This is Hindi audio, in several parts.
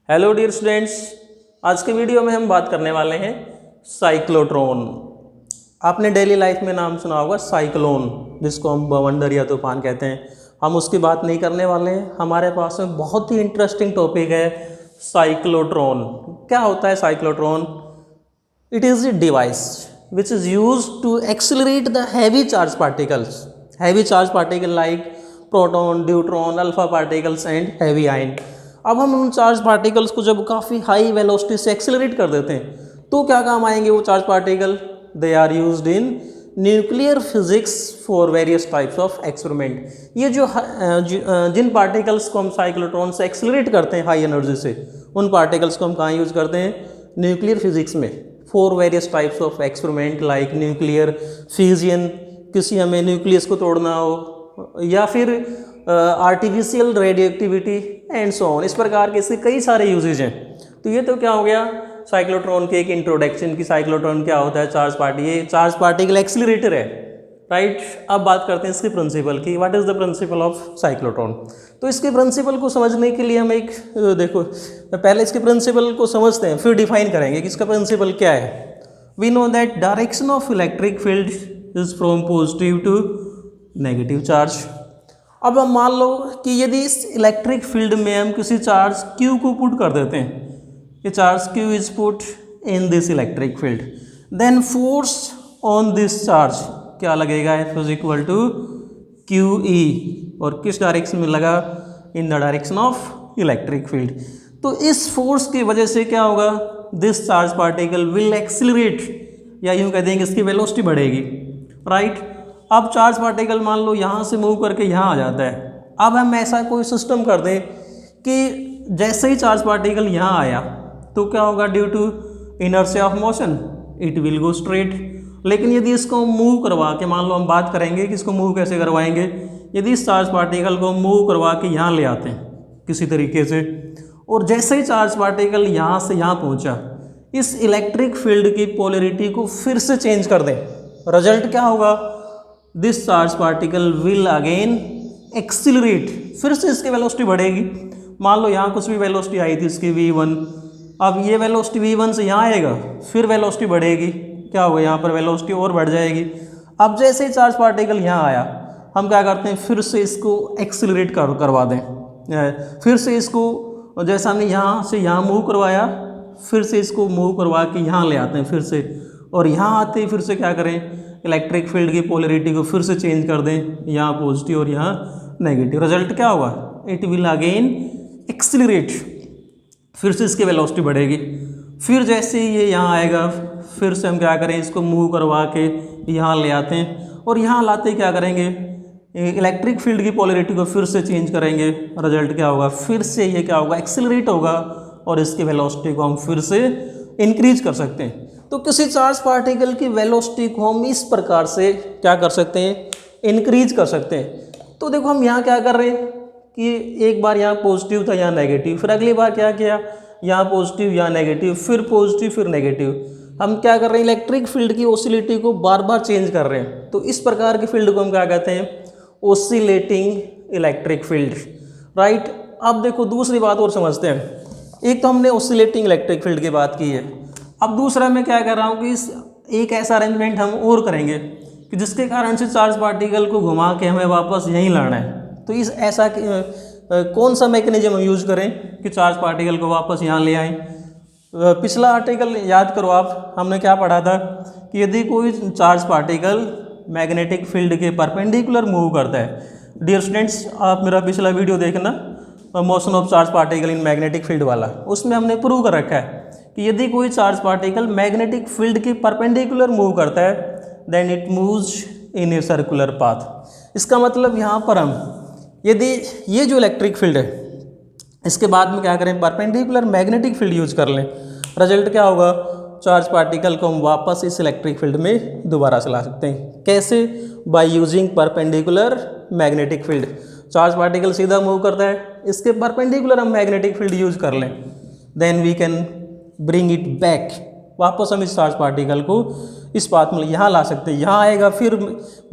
हेलो डियर स्टूडेंट्स, आज के वीडियो में हम बात करने वाले हैं साइक्लोट्रॉन। आपने डेली लाइफ में नाम सुना होगा साइक्लोन, जिसको हम बवंडर या तूफान कहते हैं। हम उसकी बात नहीं करने वाले हैं। हमारे पास में बहुत ही इंटरेस्टिंग टॉपिक है साइक्लोट्रॉन। क्या होता है cyclotron? It is a device which is used to accelerate the heavy charge particle like proton, deuteron, alpha particles and heavy ion। अब हम उन चार्ज पार्टिकल्स को जब काफ़ी हाई वेलोसिटी से एक्सेलरेट कर देते हैं तो क्या काम आएंगे वो charge particle? They are used in nuclear physics for various types of experiment. ये जो जिन पार्टिकल्स को हम साइक्लोट्रॉन से एक्सेलरेट करते हैं हाई एनर्जी से, उन पार्टिकल्स को हम कहाँ यूज़ करते हैं? न्यूक्लियर फिजिक्स में, for various types of experiment like nuclear fusion, किसी हमें न्यूक्लियस को तोड़ना हो, या फिर artificial radio activity and so on. इस प्रकार के इसके कई सारे यूजेज हैं। तो ये तो क्या हो गया साइक्लोट्रॉन के एक इंट्रोडक्शन की। साइक्लोट्रॉन क्या होता है? चार्ज पार्टिकल एक्सीलरेटर है, राइट। अब बात करते हैं इसके प्रिंसिपल की। What is the principle of cyclotron? तो इसके प्रिंसिपल को समझने के लिए हम एक देखो पहले इसके प्रिंसिपल को समझते हैं, फिर डिफाइन करेंगे कि इसका प्रिंसिपल क्या है। We know that direction of electric field is from positive to negative charge. अब हम मान लो कि यदि इस इलेक्ट्रिक फील्ड में हम किसी चार्ज Q को पुट कर देते हैं, ये charge Q is put in this electric field, then force on this charge क्या लगेगा? F is equal to QE। और किस डायरेक्शन में लगा? In the direction of electric field. तो इस फोर्स की वजह से क्या होगा? This charge particle will accelerate, या यूँ कह देंगे इसकी वेलोसिटी बढ़ेगी, राइट। अब चार्ज पार्टिकल मान लो यहाँ से मूव करके यहाँ आ जाता है। अब हम ऐसा कोई सिस्टम कर दें कि जैसे ही चार्ज पार्टिकल यहाँ आया तो क्या होगा? Due to inertia of motion it will go straight. लेकिन यदि इसको मूव करवा के, मान लो हम बात करेंगे कि इसको मूव कैसे करवाएंगे। यदि इस चार्ज पार्टिकल को मूव करवा के यहाँ ले आते हैं किसी तरीके से, और जैसे ही चार्ज पार्टिकल यहाँ से यहाँ पहुँचा, इस इलेक्ट्रिक फील्ड की पोलैरिटी को फिर से चेंज कर दें, रिजल्ट क्या होगा? This charge particle will again accelerate, फिर से इसकी वेलोसिटी बढ़ेगी। मान लो यहाँ कुछ भी वेलोसिटी आई थी इसकी v1, अब ये वेलोसिटी v1 से यहाँ आएगा, फिर वेलोसिटी बढ़ेगी, क्या होगा? यहाँ पर वेलोसिटी और बढ़ जाएगी। अब जैसे ही चार्ज पार्टिकल यहाँ आया, हम क्या करते हैं? फिर से इसको एक्सिलरेट करवा दें। फिर से इसको जैसा हमने यहाँ से यहाँ मूव करवाया, फिर से इसको मूव करवा के यहाँ ले आते हैं फिर से, और यहाँ आते ही फिर से क्या करें? इलेक्ट्रिक फील्ड की पोलैरिटी को फिर से चेंज कर दें, यहाँ पॉजिटिव और यहाँ नेगेटिव। रिजल्ट क्या होगा? इट विल अगेन एक्सिलरेट, फिर से इसकी वेलोसिटी बढ़ेगी। फिर जैसे ही ये यहाँ आएगा, फिर से हम क्या करें? इसको मूव करवा के यहाँ ले आते हैं, और यहाँ लाते ही क्या करेंगे? इलेक्ट्रिक फील्ड की पोलैरिटी को फिर से चेंज करेंगे। रिजल्ट क्या होगा? फिर से ये क्या होगा? एक्सिलरेट होगा, और इसकी वेलोसिटी को हम फिर से इंक्रीज कर सकते हैं। तो किसी चार्ज पार्टिकल की वेलोसिटी को हम इस प्रकार से क्या कर सकते हैं? इंक्रीज कर सकते हैं। तो देखो हम यहाँ क्या कर रहे हैं कि एक बार यहाँ पॉजिटिव था, यहाँ नेगेटिव, फिर अगली बार क्या किया? यहाँ पॉजिटिव, यहाँ नेगेटिव, फिर पॉजिटिव, फिर नेगेटिव। हम क्या कर रहे हैं? इलेक्ट्रिक फील्ड की ऑसिलिटी को बार बार चेंज कर रहे हैं। तो इस प्रकार की फील्ड को हम क्या कहते हैं? Oscillating electric field, right. अब देखो दूसरी बात और समझते हैं। एक तो हमने ऑसिलेटिंग इलेक्ट्रिक फील्ड की बात की है। अब दूसरा मैं क्या कर रहा हूँ कि इस एक ऐसा अरेंजमेंट हम और करेंगे कि जिसके कारण से चार्ज पार्टिकल को घुमा के हमें वापस यहीं लाना है। तो इस ऐसा कौन सा मैकेनिज्म हम यूज़ करें कि चार्ज पार्टिकल को वापस यहाँ ले आएँ? पिछला आर्टिकल याद करो आप, हमने क्या पढ़ा था कि यदि कोई चार्ज पार्टिकल मैग्नेटिक फील्ड के परपेंडिकुलर मूव करता है। डियर स्टूडेंट्स, आप मेरा पिछला वीडियो देखना, motion of charge particle in magnetic field वाला, उसमें हमने प्रूव कर रखा है कि यदि कोई चार्ज पार्टिकल मैग्नेटिक फील्ड के परपेंडिकुलर मूव करता है, then it moves in a circular path. इसका मतलब यहाँ पर हम यदि ये जो इलेक्ट्रिक फील्ड है इसके बाद में क्या करें? परपेंडिकुलर मैग्नेटिक फील्ड यूज कर लें, रिजल्ट क्या होगा? चार्ज पार्टिकल को हम वापस इस इलेक्ट्रिक फील्ड में दोबारा चला सकते हैं। कैसे? By using perpendicular magnetic field. Charge particle सीधा मूव करता है, इसके परपेंडिकुलर हम मैग्नेटिक फील्ड यूज कर लें, then we can bring it back. वापस हम इस चार्ज पार्टिकल को इस पाथ में यहाँ ला सकते हैं। यहाँ आएगा, फिर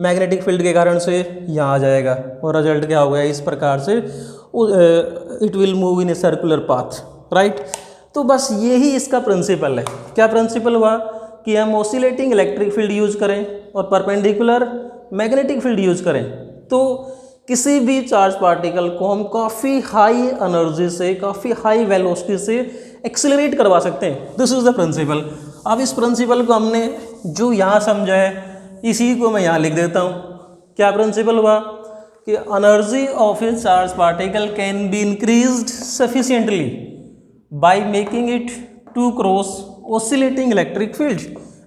मैग्नेटिक फील्ड के कारण से यहाँ आ जाएगा, और रिजल्ट क्या हो गया? इस प्रकार से it will move in a circular path, right. तो बस यही इसका प्रिंसिपल है। क्या प्रिंसिपल हुआ कि हम ऑसिलेटिंग इलेक्ट्रिक फील्ड यूज करें और परपेंडिकुलर मैग्नेटिक फील्ड यूज करें तो किसी भी चार्ज पार्टिकल को हम काफ़ी हाई एनर्जी से, काफ़ी हाई वेलोसिटी से एक्सेलरेट करवा सकते हैं। This is the principle. अब इस प्रिंसिपल को हमने जो यहाँ समझा है इसी को मैं यहाँ लिख देता हूँ। क्या प्रिंसिपल हुआ कि energy of a charge particle can be increased sufficiently by making it to cross oscillating electric field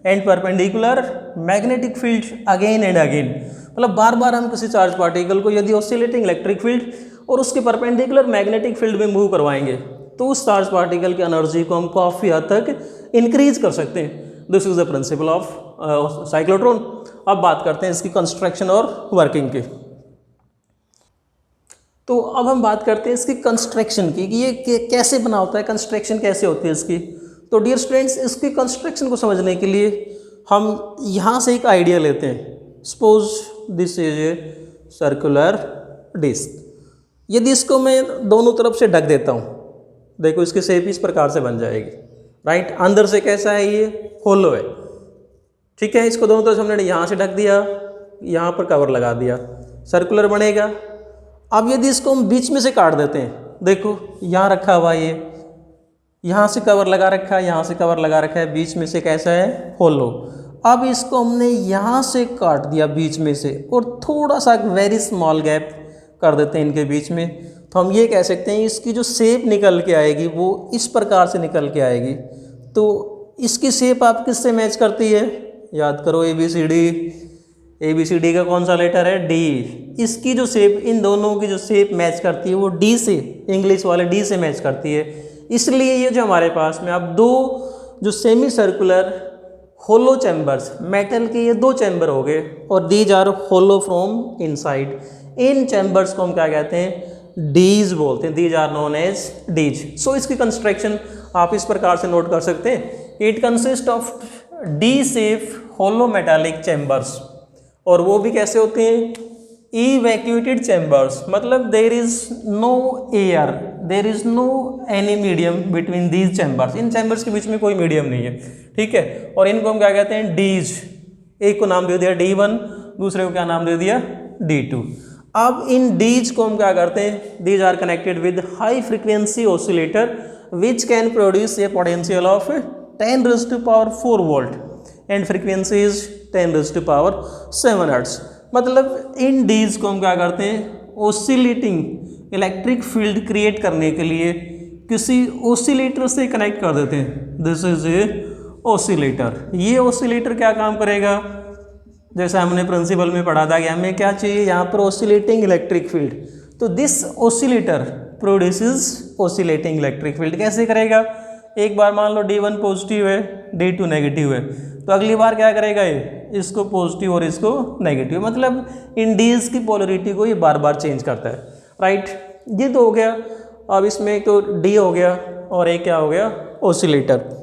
and perpendicular magnetic field again and again. मतलब बार बार हम किसी चार्ज पार्टिकल को यदि ऑसिलेटिंग इलेक्ट्रिक फील्ड और उसके परपेंडिकुलर मैग्नेटिक फील्ड में मूव करवाएंगे तो उस चार्ज पार्टिकल की एनर्जी को हम काफ़ी हद तक इंक्रीज कर सकते हैं। This is the principle of cyclotron. अब बात करते हैं इसकी कंस्ट्रक्शन और वर्किंग की। तो अब हम बात करते हैं इसकी कंस्ट्रक्शन की कि ये कैसे बना होता है, कंस्ट्रक्शन कैसे होती है इसकी। तो डियर स्टूडेंट्स, इसकी कंस्ट्रक्शन को समझने के लिए हम यहाँ से एक आइडिया लेते हैं। Suppose this is a circular disc. यदि इसको मैं दोनों तरफ से ढक देता हूँ, देखो इसकी शेप इस प्रकार से बन जाएगी, राइट। अंदर से कैसा है, ये होलो है, ठीक है। इसको दोनों तरफ से हमने यहाँ से ढक दिया, यहाँ पर कवर लगा दिया, सर्कुलर बनेगा। अब यदि इसको हम बीच में से काट देते हैं, देखो यहाँ रखा हुआ ये, यहाँ से कवर लगा रखा है, यहाँ से कवर लगा रखा है, बीच में से कैसा है, होलो। अब इसको हमने यहाँ से काट दिया बीच में से और थोड़ा सा वेरी स्मॉल गैप कर देते हैं इनके बीच में, तो हम ये कह सकते हैं इसकी जो शेप निकल के आएगी वो इस प्रकार से निकल के आएगी। तो इसकी शेप आप किससे मैच करती है, याद करो, ए बी सी डी का कौन सा लेटर है, डी। इसकी जो शेप, इन दोनों की जो शेप मैच करती है वो डी से, इंग्लिश वाले डी से मैच करती है। इसलिए ये जो हमारे पास में अब दो जो semi circular hollow chambers, metal के ये दो चैम्बर हो गए और these are hollow from inside. इन चैम्बर्स को हम क्या कहते हैं, डीज बोलते हैं। These are known as dees. So इसकी कंस्ट्रक्शन आप इस प्रकार से नोट कर सकते हैं, it consist of D shape hollow metallic chambers. और वो भी कैसे होते हैं, इवैक्यूएटेड चैम्बर्स, मतलब there is no air, there is no any medium between these chambers. इन चैम्बर्स के बीच में कोई मीडियम नहीं है, ठीक है। और इनको हम क्या कहते हैं, डीज। एक को नाम दे दिया D1, दूसरे को क्या नाम दे दिया, D2। अब इन डीज को हम क्या करते हैं, these are connected with high frequency oscillator which can produce a potential of 10⁻⁴ volt and frequency is 10⁻⁷ hertz. मतलब इन डीज को हम क्या करते हैं, ऑसिलेटिंग इलेक्ट्रिक फील्ड क्रिएट करने के लिए किसी ऑसिलेटर से कनेक्ट कर देते हैं। This is A oscillator. ये ऑसिलेटर क्या काम करेगा, जैसा हमने प्रिंसिपल में पढ़ा था कि हमें क्या चाहिए यहाँ पर, ऑसिलेटिंग इलेक्ट्रिक फील्ड। तो this oscillator produces oscillating electric field. कैसे करेगा, एक बार मान लो D1 पॉजिटिव है, D2 नेगेटिव है, तो अगली बार क्या करेगा, ये इसको पॉजिटिव और इसको नेगेटिव, मतलब इन डीज की पोलरिटी को ये बार बार चेंज करता है, राइट। ये तो हो गया। अब इसमें तो D हो गया और एक क्या हो गया, ऑसिलेटर।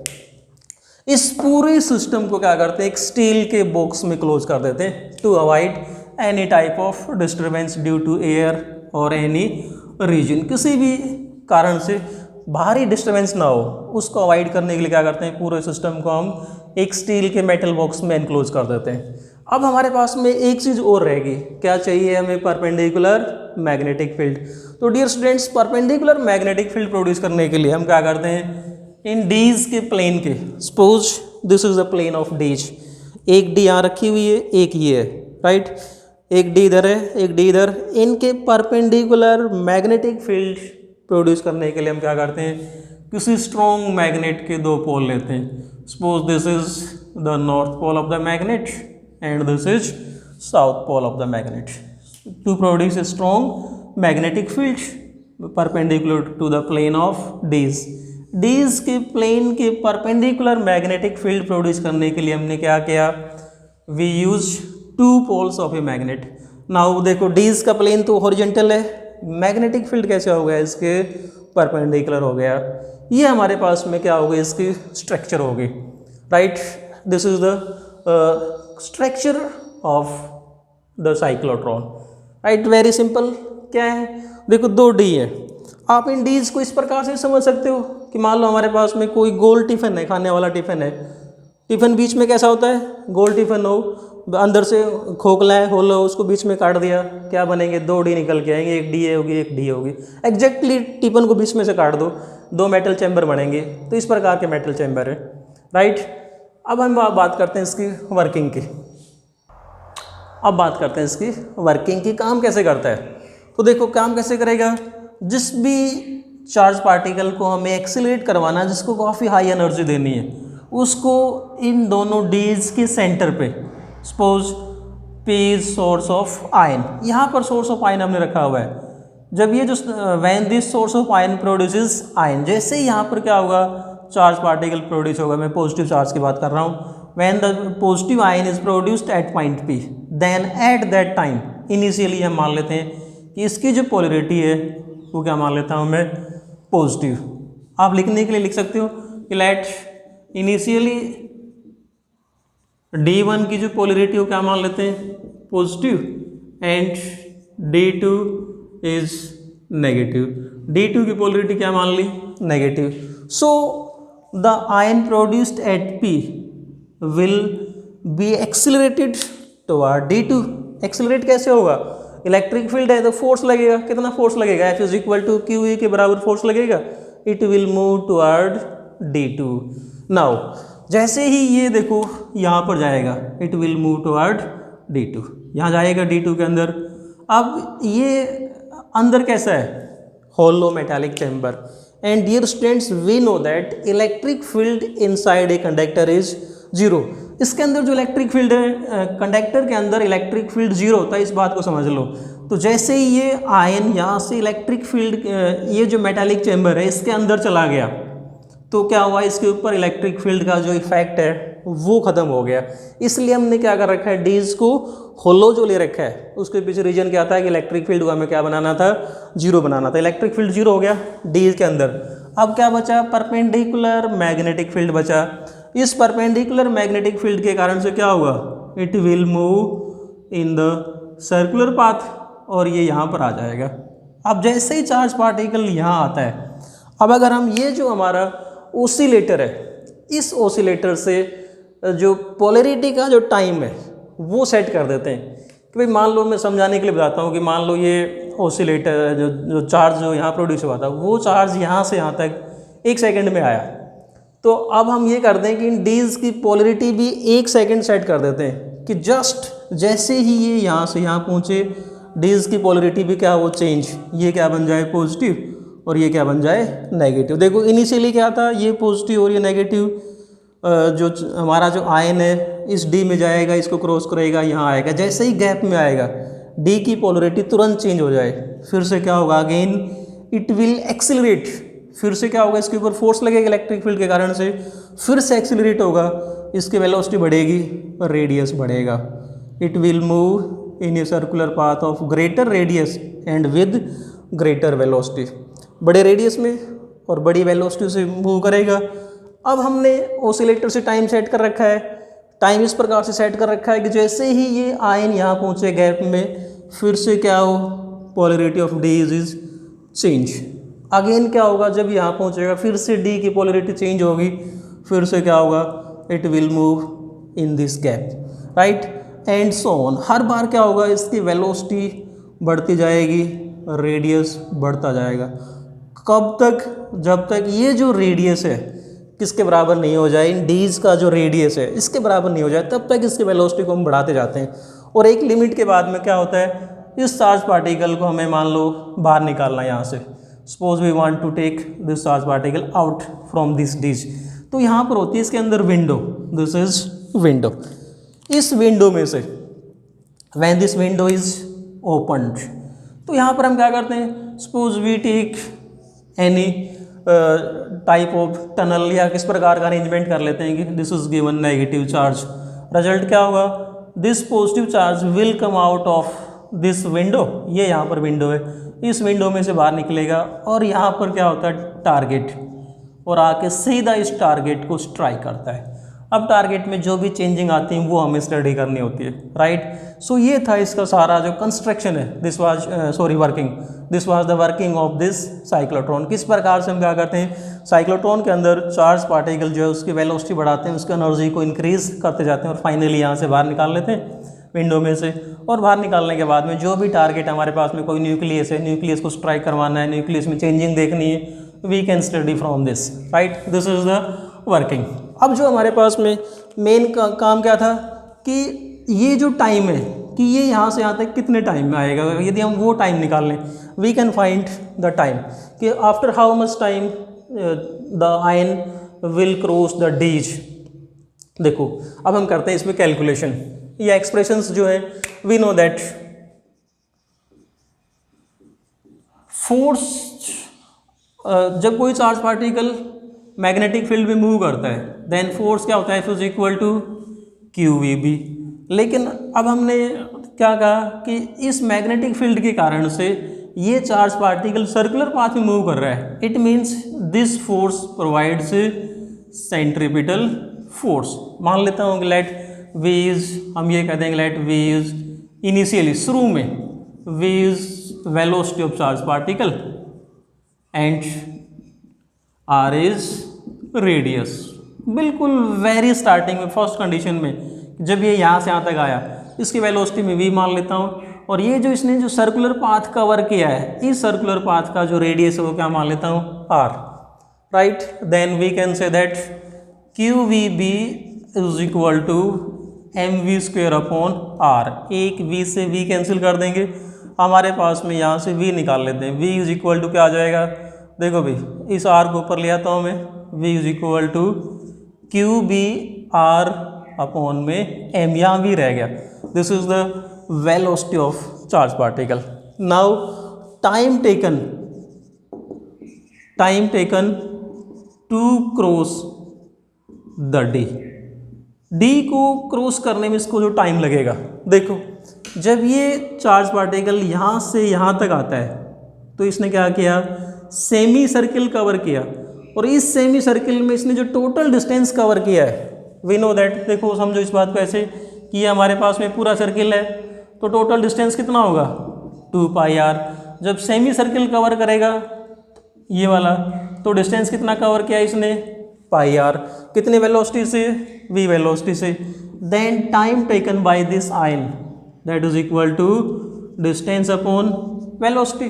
इस पूरे सिस्टम को क्या करते हैं, एक स्टील के बॉक्स में क्लोज कर देते हैं to avoid any type of disturbance due to air और एनी रीजन। किसी भी कारण से बाहरी डिस्टर्बेंस ना हो, उसको अवॉइड करने के लिए क्या करते हैं, पूरे सिस्टम को हम एक स्टील के मेटल बॉक्स में एनक्लोज कर देते हैं। अब हमारे पास में एक चीज़ और रहेगी, क्या चाहिए हमें, परपेंडिकुलर मैग्नेटिक फील्ड। तो dear students, perpendicular magnetic field produce करने के लिए हम क्या करते हैं, इन डीज के प्लेन के, suppose this is the plane of dees, एक डी यहाँ रखी हुई है, एक ये है, राइट। एक डी इधर है, एक डी इधर। इनके परपेंडिकुलर मैग्नेटिक फील्ड प्रोड्यूस करने के लिए हम क्या करते हैं, किसी स्ट्रॉन्ग मैग्नेट के दो पोल लेते हैं। Suppose this is the north pole of the magnet and this is south pole of the magnet to produce a strong magnetic field perpendicular to the plane of dees. Dees के प्लेन के परपेंडिकुलर मैग्नेटिक फील्ड प्रोड्यूस करने के लिए हमने क्या किया, we use two poles of a magnet. Now देखो, डीज का प्लेन तो हॉरिजॉन्टल है, मैग्नेटिक फील्ड कैसे हो गया, इसके परपेंडिकुलर हो गया। ये हमारे पास में क्या होगी, इसकी स्ट्रक्चर होगी, right. This is the structure of the cyclotron, right. Very simple. क्या है, देखो दो डी है, आप इन डीज को इस प्रकार से समझ सकते हो कि मान लो हमारे पास में कोई गोल टिफ़िन है, खाने वाला टिफ़िन है। टिफ़िन बीच में कैसा होता है, गोल टिफ़िन हो, अंदर से खोखला है, होल हो, उसको बीच में काट दिया, क्या बनेंगे, 2 डी निकल के आएंगे, एक डी ए होगी एक डी होगी। एग्जैक्टली टिफ़िन को बीच में से काट दो, 2 मेटल चैम्बर बनेंगे। तो इस प्रकार के मेटल चैम्बर है, राइट। अब हम बात करते हैं इसकी वर्किंग की। अब बात करते हैं इसकी वर्किंग की, काम कैसे करता है। तो देखो काम कैसे करेगा, जिस भी चार्ज पार्टिकल को हमें एक्सीलरेट करवाना है, जिसको काफ़ी हाई एनर्जी देनी है, उसको इन दोनों डीज के सेंटर पे, suppose P is source of ion, यहाँ पर सोर्स ऑफ आयन हमने रखा हुआ है। जब ये जो when this source of ion produces ion, जैसे ही यहाँ पर क्या होगा, चार्ज पार्टिकल प्रोड्यूस होगा। मैं पॉजिटिव चार्ज की बात कर रहा हूँ। When the positive ion is produced at point P, then at that time, initially हम मान लेते हैं कि इसकी जो पोलरिटी है वो क्या मान लेता हूँ मैं, पॉजिटिव। आप लिखने के लिए लिख सकते हो कि लेट इनिशियली D1 की जो पोलरिटी हो क्या मान लेते हैं, positive, and D2 is negative. D2 की पोलरिटी क्या मान ली, negative. So the ion produced at P will be accelerated toward D2। Accelerate कैसे होगा, इलेक्ट्रिक फील्ड है तो फोर्स लगेगा, कितना फोर्स लगेगा, F is equal to QE के बराबर फोर्स लगेगा। It will move toward D2। Now जैसे ही ये देखो यहाँ पर जाएगा, it will move toward D2, यहाँ जाएगा D2 के अंदर। अब ये अंदर कैसा है, hollow metallic chamber, and dear students we know that electric field inside a conductor is 0। इसके अंदर जो इलेक्ट्रिक फील्ड है, कंडक्टर के अंदर इलेक्ट्रिक फील्ड 0 होता है, इस बात को समझ लो। तो जैसे ही ये आयन यहाँ से इलेक्ट्रिक फील्ड, ये जो मेटालिक चैम्बर है इसके अंदर चला गया, तो क्या हुआ, इसके ऊपर इलेक्ट्रिक फील्ड का जो इफेक्ट है वो ख़त्म हो गया। इसलिए हमने क्या कर रखा है, डीज को होलो जो ले रखा है, उसके पीछे रीजन क्या था कि इलेक्ट्रिक फील्ड को हमें क्या बनाना था, 0 बनाना था। इलेक्ट्रिक फील्ड 0 हो गया डीज के अंदर। अब क्या बचा, परपेंडिकुलर मैग्नेटिक फील्ड बचा। इस परपेंडिकुलर मैग्नेटिक फील्ड के कारण से क्या हुआ, it will move in the circular path, और ये यहाँ पर आ जाएगा। अब जैसे ही चार्ज पार्टिकल यहाँ आता है, अब अगर हम ये जो हमारा ओसिलेटर है, इस ओसिलेटर से जो पोलैरिटी का जो टाइम है वो सेट कर देते हैं कि भाई मान लो, मैं समझाने के लिए बताता हूँ कि मान लो ये ओसिलेटर जो चार्ज जो यहाँ प्रोड्यूस हुआ था, वो चार्ज यहाँ से यहाँ तक 1 सेकंड में आया। तो अब हम ये करते हैं कि इन डीज की पोलैरिटी भी 1 सेकंड सेट कर देते हैं कि जस्ट जैसे ही ये यहाँ से यहाँ पहुँचे, डीज की पोलैरिटी भी क्या हो, चेंज, ये क्या बन जाए, पॉजिटिव, और ये क्या बन जाए, नेगेटिव। देखो इनिशियली क्या था, ये पॉजिटिव और ये नेगेटिव, जो हमारा जो आयन है इस डी में जाएगा, इसको क्रॉस करेगा, यहाँ आएगा। जैसे ही गैप में आएगा, डी की पोलरिटी तुरंत चेंज हो जाए, फिर से क्या होगा, अगेन इट विल एक्सिलरेट, फिर से क्या होगा, इसके ऊपर फोर्स लगेगा इलेक्ट्रिक फील्ड के कारण से, फिर से एक्सिलरेट होगा, इसकी वेलोसिटी बढ़ेगी, रेडियस बढ़ेगा। It will move in a circular path of greater radius and with greater velocity, बड़े रेडियस में और बड़ी वेलोसिटी से मूव करेगा। अब हमने ओसिलेटर से टाइम सेट कर रखा है, टाइम इस प्रकार से सेट कर रखा है कि जैसे ही ये आयन यहाँ पहुँचे गैप में, फिर से क्या हो, polarity of D is change. Again क्या होगा, जब यहाँ पहुँचेगा फिर से डी की पोलैरिटी चेंज होगी, फिर से क्या होगा, it will move in this gap, right, and so on. हर बार क्या होगा, इसकी वेलोसिटी बढ़ती जाएगी, रेडियस बढ़ता जाएगा। कब तक, जब तक ये जो रेडियस है किसके बराबर नहीं हो जाए, इन डीज का जो रेडियस है इसके बराबर नहीं हो जाए, तब तक इसकी वेलोसिटी को हम बढ़ाते जाते हैं। और एक लिमिट के बाद में क्या होता है, इस चार्ज पार्टिकल को हमें मान लो बाहर निकालना है यहाँ से। Suppose we want to take this charge particle out from this dees, तो यहाँ पर होती है इसके अंदर विंडो, दिस इज विंडो। इस विंडो में से when this window is opened, तो यहाँ पर हम क्या करते हैं, suppose we take any type of tunnel या किस प्रकार का अरेंजमेंट कर लेते हैं कि this is given negative charge. Result क्या होगा, this positive charge will come out of this window, ये यहाँ पर विंडो है, इस विंडो में से बाहर निकलेगा और यहाँ पर क्या होता है, टारगेट, और आके सीधा इस टारगेट को स्ट्राइक करता है, अब टारगेट में जो भी चेंजिंग आती है वो हमें स्टडी करनी होती है, राइट। सो ये था इसका सारा जो कंस्ट्रक्शन है, this was the working of this cyclotron. किस प्रकार से हम क्या करते हैं, साइक्लोट्रॉन के अंदर चार्ज पार्टिकल जो है उसकी वेलोसिटी बढ़ाते हैं, उसकी एनर्जी को इंक्रीज करते जाते हैं और फाइनली यहाँ से बाहर निकाल लेते हैं विंडो में से। और बाहर निकालने के बाद में जो भी टारगेट हमारे पास में, कोई न्यूक्लियस है, न्यूक्लियस को स्ट्राइक करवाना है, न्यूक्लियस में चेंजिंग देखनी है, we can study from this, right. This is the working. अब जो हमारे पास में मेन काम क्या था कि ये जो टाइम है कि ये यहाँ से यहाँ तक कितने टाइम में आएगा, यदि हम वो टाइम निकाल लें, we can find the time कि after how much time the ion will cross the dees. देखो अब हम करते हैं इसमें कैलकुलेशन या एक्सप्रेशंस जो है, वी नो दैट फोर्स, जब कोई चार्ज पार्टिकल मैग्नेटिक फील्ड में मूव करता है देन फोर्स क्या होता है, F is equal to QVB। लेकिन अब हमने क्या कहा कि इस मैग्नेटिक फील्ड के कारण से ये चार्ज पार्टिकल सर्कुलर पाथ में मूव कर रहा है, it means this force provides centripetal force. मान लेता हूँ कि लेट V इज, हम ये कह देंगे लेट V इज इनिशियली शुरू में V is velocity of charge particle and R is radius. बिल्कुल वेरी स्टार्टिंग में, फर्स्ट कंडीशन में जब ये यहाँ से यहाँ तक आया, इसकी वेलोसिटी में V मान लेता हूँ, और ये जो इसने जो सर्कुलर पाथ कवर किया है, इस सर्कुलर पाथ का जो रेडियस है वो क्या मान लेता हूँ, R, right. Then we can say that QVB is equal to mv square upon R। एक V से V कैंसिल कर देंगे, हमारे पास में यहाँ से V निकाल लेते हैं। V इज इक्वल टू क्या आ जाएगा, देखो भाई इस R को ऊपर ले आता हूँ मैं, V is equal to QBR upon में M, यहाँ भी रह गया। This is the velocity of charge particle. Now time taken to cross the D को क्रॉस करने में इसको जो टाइम लगेगा, देखो जब ये चार्ज पार्टिकल यहाँ से यहाँ तक आता है तो इसने क्या किया, सेमी सर्किल कवर किया, और इस सेमी सर्किल में इसने जो टोटल डिस्टेंस कवर किया है, वी नो दैट, देखो समझो इस बात को ऐसे कि ये हमारे पास में पूरा सर्किल है तो टोटल डिस्टेंस कितना होगा, 2πr। जब सेमी सर्किल कवर करेगा ये वाला तो डिस्टेंस कितना कवर किया इसने, πr। कितने वेलोसिटी से, v वेलोसिटी से। Then time taken by this ion that is equal to distance upon velocity,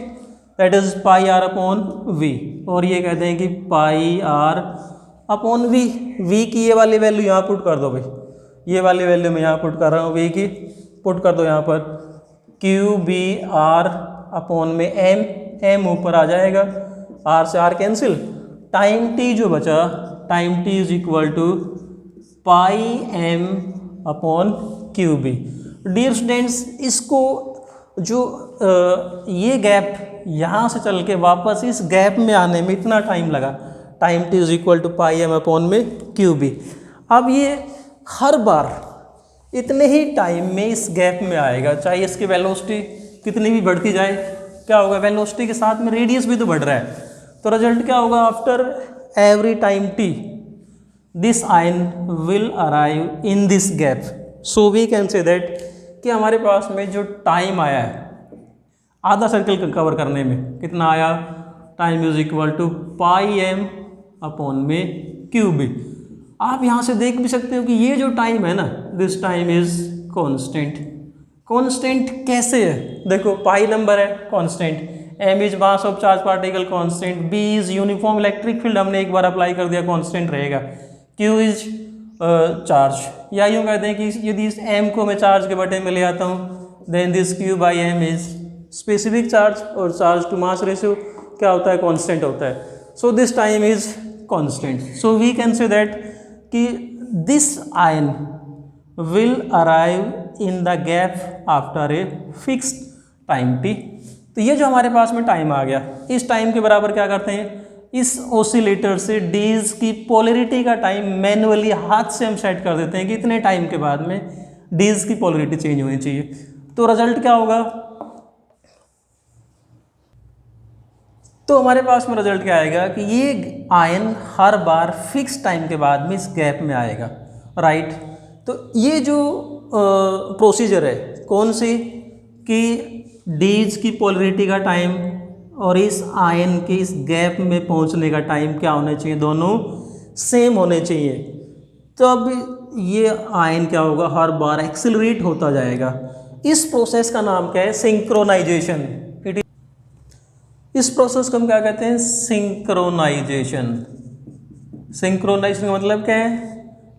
that is πr upon v, और ये कहते हैं कि πr अपॉन v। v की ये वाली वैल्यू यहाँ पुट कर दो भाई, ये वाली वैल्यू मैं यहाँ पुट कर रहा हूँ, v की पुट कर दो यहाँ पर, QBR अपॉन में m ऊपर आ जाएगा, r से r कैंसिल, टाइम t जो बचा, time t is equal to πm upon QB। Dear students, इसको जो ये गैप यहाँ से चल के वापस इस गैप में आने में इतना टाइम लगा, time t is equal to πm upon में QB। अब ये हर बार इतने ही टाइम में इस गैप में आएगा, चाहे इसकी वेलोसिटी कितनी भी बढ़ती जाए, क्या होगा, वेलोसिटी के साथ में रेडियस भी तो बढ़ रहा है, तो रिजल्ट क्या होगा, after every time t this ion will arrive in this gap. So we can say that कि हमारे पास में जो टाइम आया है आधा सर्कल कवर करने में, कितना आया, time is equal to πm upon में QB। आप यहाँ से देख भी सकते हो कि ये जो टाइम है ना, this time is constant. Constant कैसे है, देखो पाई नंबर है constant, m is mass of charge particle constant, b is uniform electric field, हमने एक बार अप्लाई कर दिया कांस्टेंट रहेगा, q इज चार्ज, या यूँ कहते हैं कि यदि इस m को मैं चार्ज के बटे में ले आता हूँ then this q by m is specific charge, और चार्ज टू मास रेशियो क्या होता है, कांस्टेंट होता है। So this time is constant. So we can say that कि this ion will arrive in the gap after a fixed time t। तो ये जो हमारे पास में टाइम आ गया, इस टाइम के बराबर क्या करते हैं, इस ऑसिलेटर से डीज की पोलरिटी का टाइम मैन्युअली हाथ से हम सेट कर देते हैं कि इतने टाइम के बाद में डीज की पोलरिटी चेंज होनी चाहिए। तो रिजल्ट क्या होगा, तो हमारे पास में रिजल्ट क्या आएगा कि ये आयन हर बार फिक्स टाइम के बाद में इस गैप में आएगा, राइट। तो ये जो प्रोसीजर है कौन सी कि डीज की पोलरिटी का टाइम और इस आयन के इस गैप में पहुंचने का टाइम क्या होने चाहिए, दोनों सेम होने चाहिए। तब ये आयन क्या होगा, हर बार एक्सिलरेट होता जाएगा। इस प्रोसेस का नाम क्या है, सिंक्रोनाइजेशन। इस प्रोसेस को हम क्या कहते हैं, सिंक्रोनाइजेशन। सिंक्रोनाइजेशन का मतलब क्या है,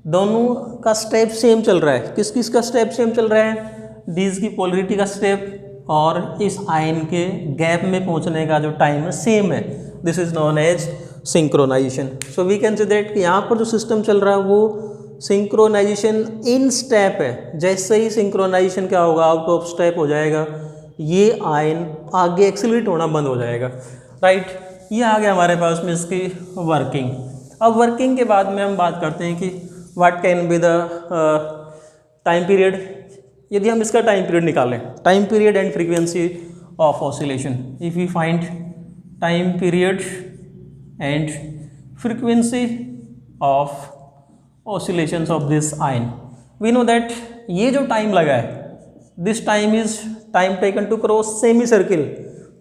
दोनों का स्टेप सेम चल रहा है। किस किस का स्टेप सेम चल रहा है, डीज की पोलरिटी का स्टेप और इस आयन के गैप में पहुंचने का जो टाइम है सेम है। This is known as synchronization. So we can say that कि यहाँ पर जो सिस्टम चल रहा है वो सिंक्रोनाइजेशन इन स्टेप है। जैसे ही सिंक्रोनाइजेशन क्या होगा, आउट ऑफ स्टेप हो जाएगा, ये आयन आगे एक्सिलरेट होना बंद हो जाएगा। राइट, ये आ गया हमारे पास में इसकी वर्किंग। अब वर्किंग के बाद में हम बात करते हैं कि what can be the time period. यदि हम इसका टाइम पीरियड निकालें, time period and frequency of oscillation, if we find time period and frequency of oscillations of this ion, we know that ये जो टाइम लगा है, this time is time taken to cross semi circle.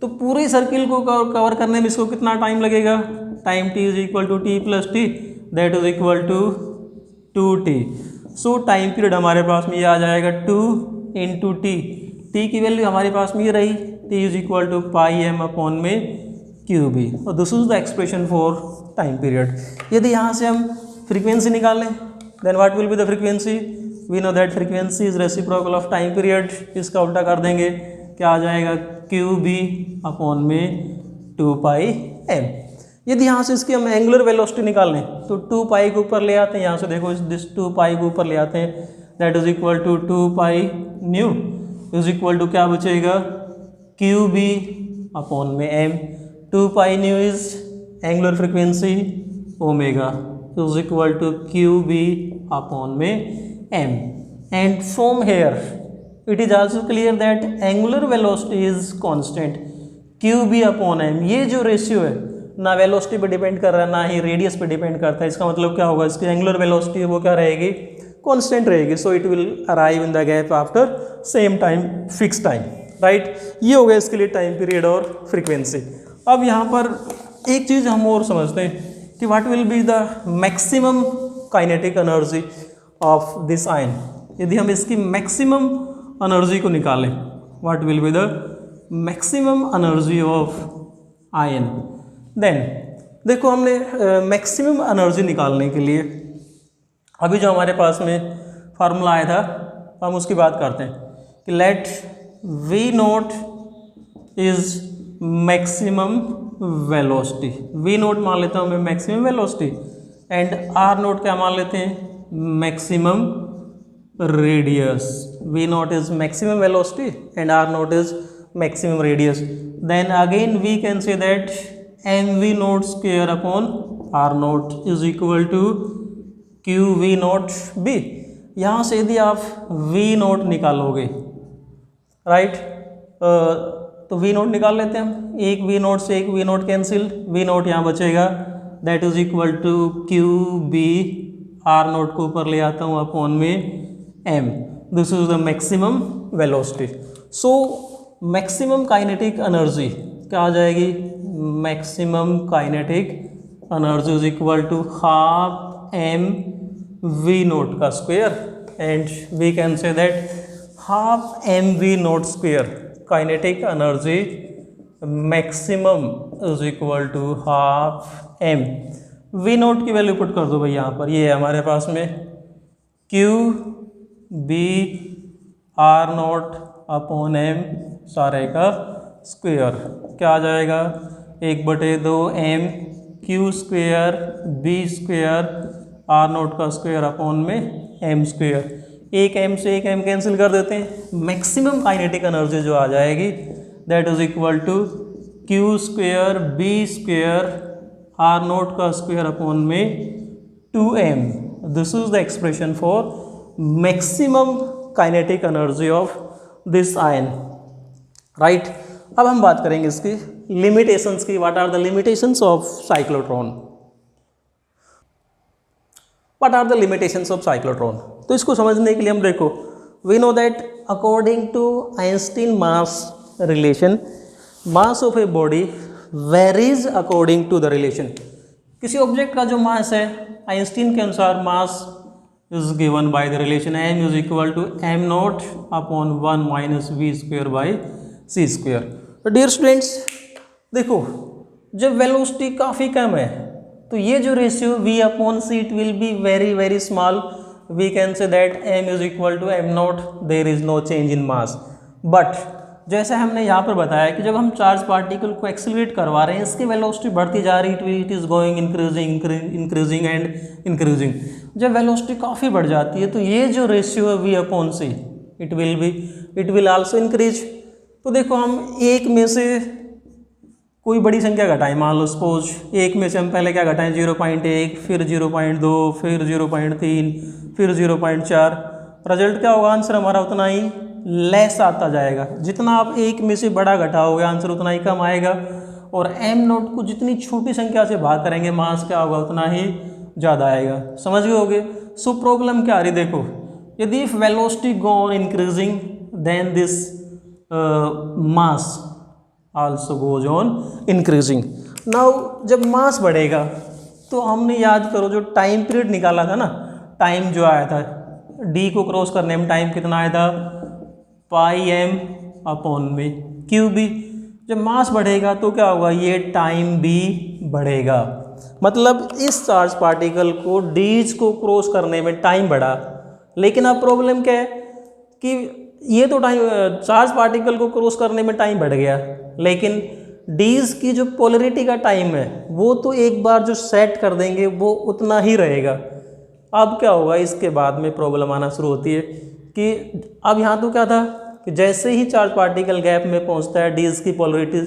तो पूरे सर्किल को कवर करने में इसको कितना टाइम लगेगा, time t is equal to t plus t, that is equal to 2t। So time period हमारे पास में ये आ जाएगा 2 इंटू टी। टी की वैल्यू हमारे पास में ये रही, t is equal to pi m upon में क्यू बी। और this is the expression for time period. यदि यहाँ से हम फ्रीक्वेंसी निकालें, then what will be the frequency, we know that frequency is reciprocal of time period. इसका उल्टा कर देंगे, क्या आ जाएगा, क्यू बी अपॉन में 2 पाई एम। यदि यहाँ से इसकी हम एंगुलर वेलोसिटी निकालें तो 2 पाई को ऊपर ले आते हैं, यहाँ से देखो दिस 2 पाई को ऊपर ले आते हैं, that is equal to 2 pi nu is equal to क्या बचेगा, क्यू बी अपॉन में m. 2 pi nu is angular frequency, omega is equal to q b upon में m, and from here it is also clear that angular velocity is constant qb upon m। ये जो रेशियो है ना वेलोसिटी पे डिपेंड कर रहा है ना ही रेडियस पे डिपेंड करता है। इसका मतलब क्या होगा, इसकी एंगुलर वेलोसिटी है वो क्या रहेगी, कांस्टेंट रहेगी। So it will arrive in the gap after same time, fix time. Right, ये हो गया इसके लिए टाइम पीरियड और फ्रीक्वेंसी। अब यहाँ पर एक चीज़ हम और समझते हैं कि what will be the maximum kinetic energy of this ion. यदि हम इसकी मैक्सिमम एनर्जी को निकालें, what will be the maximum energy of ion, then देखो हमने मैक्सिमम एनर्जी निकालने के लिए अभी जो हमारे पास में फार्मूला आया था, हम उसकी बात करते हैं कि let v naught is maximum velocity. V naught मान लेता हूँ मैं maximum velocity, and r naught क्या मान लेते हैं, maximum radius। v naught is maximum velocity and r naught is maximum radius। then again we can say that mv naught square upon r naught is equal to qv naught b। यहाँ से यदि आप v naught निकालोगे, राइट, तो v naught निकाल लेते हैं हम, एक v naught से एक v naught cancel, v naught यहाँ बचेगा, that is equal to qb, R naught को ऊपर ले आता हूँ अपॉन में M. This is the maximum velocity. So maximum kinetic energy क्या आ जाएगी, maximum kinetic energy is equal to half M V naught का square, and we can say that half M V naught square kinetic energy maximum is equal to half M. V naught की वैल्यू पुट कर दो भाई यहाँ पर, ये है हमारे पास में q b r naught upon m सारे का स्क्वायर, क्या आ जाएगा, 1/2 m q square b square r naught का स्क्वायर अपॉन में एम स्क्वायर। एक एम से एक एम कैंसिल कर देते हैं, मैक्सिमम काइनेटिक एनर्जी जो आ जाएगी that is equal to q square b square r naught का स्क्वायर अपॉन में 2m। This is the expression for maximum kinetic energy of this ion. Right, अब हम बात करेंगे इसकी लिमिटेशंस की। What are the limitations of cyclotron. What are the limitations of cyclotron. तो इसको समझने के लिए हम देखो, we know that according to Einstein mass relation, mass of a body varies according to the relation. किसी ऑब्जेक्ट का जो मास है आइंस्टीन के अनुसार mass is given by the relation m is equal to m naught upon 1 minus v square by c square. तो डियर स्टूडेंट्स देखो, जब वेलोसिटी काफ़ी कम है तो ये जो ratio v upon c it will be very very small. We can say that m is equal to m naught, there is no change in mass. But जैसे हमने यहाँ पर बताया कि जब हम चार्ज पार्टिकल को एक्सेलरेट करवा रहे हैं, इसकी वेलोसिटी बढ़ती जा रही है, it is going increasing and increasing. जब वेलोसिटी काफ़ी बढ़ जाती है तो ये जो रेशियो है v upon c it will also increase. तो देखो, हम एक में से कोई बड़ी संख्या घटाएं, मान लो सपोज एक में से हम पहले क्या घटाएं 0.1, फिर 0.2, फिर 0.3, फिर 0.4, रिजल्ट क्या होगा, आंसर हमारा उतना ही लेस आता जाएगा। जितना आप एक में से बड़ा घटाओगे आंसर उतना ही कम आएगा, और m नोट को जितनी छोटी संख्या से भाग करेंगे मास क्या होगा उतना ही ज़्यादा आएगा। समझ गए होगे। सो प्रॉब्लम क्या आ रही, देखो, यदि if velocity go on increasing then this mass also goes on increasing. Now जब मास बढ़ेगा तो हमने याद करो जो टाइम पीरियड निकाला था ना, टाइम जो आया था डी को क्रॉस करने में टाइम कितना आया था, पाई एम अपॉन में क्यू बी। जब मास बढ़ेगा तो क्या होगा, ये टाइम भी बढ़ेगा। मतलब इस चार्ज पार्टिकल को डीज को क्रॉस करने में टाइम बढ़ा, लेकिन अब प्रॉब्लम क्या है कि ये तो टाइम चार्ज पार्टिकल को क्रॉस करने में टाइम बढ़ गया, लेकिन डीज की जो पोलरिटी का टाइम है वो तो एक बार जो सेट कर देंगे वो उतना ही रहेगा। अब क्या होगा, इसके बाद में प्रॉब्लम आना शुरू होती है कि अब यहाँ तो क्या था कि जैसे ही चार्ज पार्टिकल गैप में पहुँचता है डीज की पोलरिटी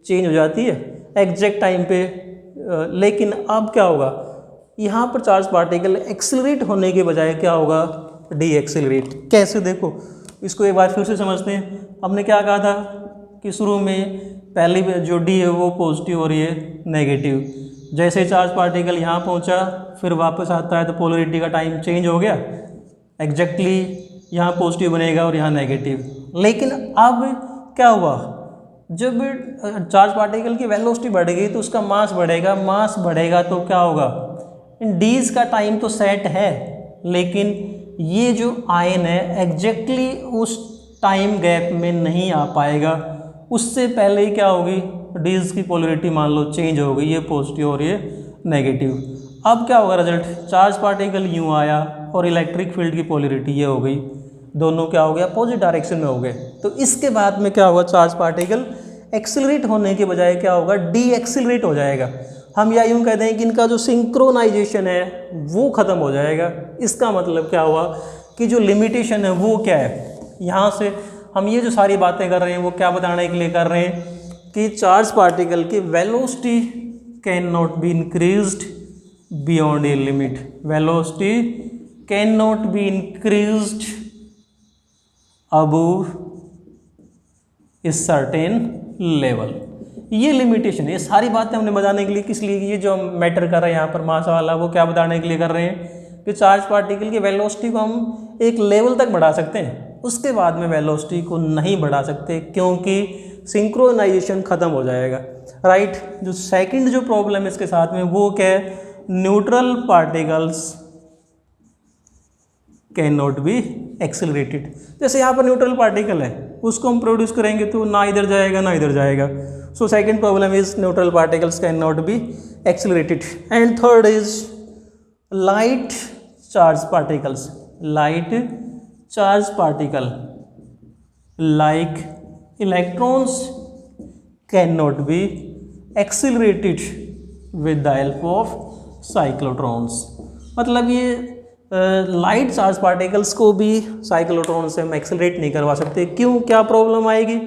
चेंज हो जाती है एग्जैक्ट टाइम पे। लेकिन अब क्या होगा, यहाँ पर चार्ज पार्टिकल एक्सेलरेट होने के बजाय क्या होगा, डी एक्सेलरेट। कैसे, देखो इसको एक बार फिर से समझते हैं। हमने क्या कहा था कि शुरू में पहले जो डी है वो पॉजिटिव और ये नेगेटिव। जैसे चार्ज पार्टिकल यहाँ पहुँचा फिर वापस आता है तो पोलरिटी का टाइम चेंज हो गया, एग्जैक्टली यहाँ पॉजिटिव बनेगा और यहाँ नेगेटिव। लेकिन अब क्या हुआ, जब चार्ज पार्टिकल की वेलोसिटी बढ़ गई तो उसका मास बढ़ेगा, मास बढ़ेगा तो क्या होगा, इन डीज का टाइम तो सेट है, लेकिन ये जो आयन है एग्जैक्टली उस टाइम गैप में नहीं आ पाएगा। उससे पहले ही क्या होगी, डीज की पोलरिटी मान लो चेंज हो गई, ये पॉजिटिव और ये नेगेटिव। अब क्या होगा रिजल्ट, चार्ज पार्टिकल यूँ आया और इलेक्ट्रिक फील्ड की पोलरिटी ये हो गई, दोनों क्या हो गया, अपोजिट डायरेक्शन में हो गए। तो इसके बाद में क्या होगा, चार्ज पार्टिकल एक्सेलरेट होने के बजाय क्या होगा, डी एक्सेलरेट हो जाएगा। हम या यूँ कहते हैं कि इनका जो सिंक्रोनाइजेशन है वो ख़त्म हो जाएगा। इसका मतलब क्या हुआ कि जो लिमिटेशन है वो क्या है, यहाँ से हम ये जो सारी बातें कर रहे हैं वो क्या बताने के लिए कर रहे हैं कि चार्ज पार्टिकल की velocity can not be increased beyond a limit. Velocity can not be increased above a certain level. ये लिमिटेशन, ये सारी बातें हमने बताने के लिए किस लिए, ये जो हम मैटर कर रहे हैं यहाँ पर मास वाला, वो क्या बताने के लिए कर रहे हैं कि चार्ज पार्टिकल की वेलोसिटी को हम एक लेवल तक बढ़ा सकते हैं, उसके बाद में वेलोसिटी को नहीं बढ़ा सकते क्योंकि सिंक्रोनाइजेशन ख़त्म हो जाएगा। राइट। जो सेकंड जो प्रॉब्लम है इसके साथ में वो क्या है, neutral particles can not be accelerated. जैसे यहाँ पर न्यूट्रल पार्टिकल है, उसको हम प्रोड्यूस करेंगे तो ना इधर जाएगा ना इधर जाएगा। So second problem is neutral particles can not be accelerated. And third is light charge particles. Light charge particle like electrons cannot be accelerated with the help of cyclotrons। मतलब ये लाइट चार्ज पार्टिकल्स को भी साइक्लोट्रॉन से हम एक्सेलरेट नहीं करवा सकते। क्यों, क्या प्रॉब्लम आएगी,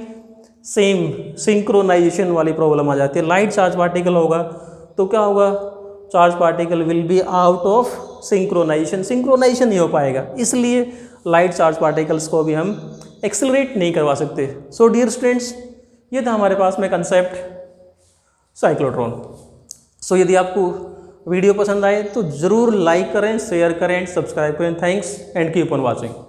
सेम सिंक्रोनाइजेशन वाली प्रॉब्लम आ जाती है। लाइट चार्ज पार्टिकल होगा तो क्या होगा, charge particle will be out of synchronization, synchronization नहीं हो पाएगा, इसलिए लाइट चार्ज पार्टिकल्स को भी हम एक्सेलरेट नहीं करवा सकते। सो डियर स्टूडेंट्स, ये था हमारे पास में कंसेप्ट साइक्लोट्रॉन। सो यदि आपको वीडियो पसंद आए तो ज़रूर लाइक करें, शेयर करें एंड सब्सक्राइब करें। Thanks and keep on watching.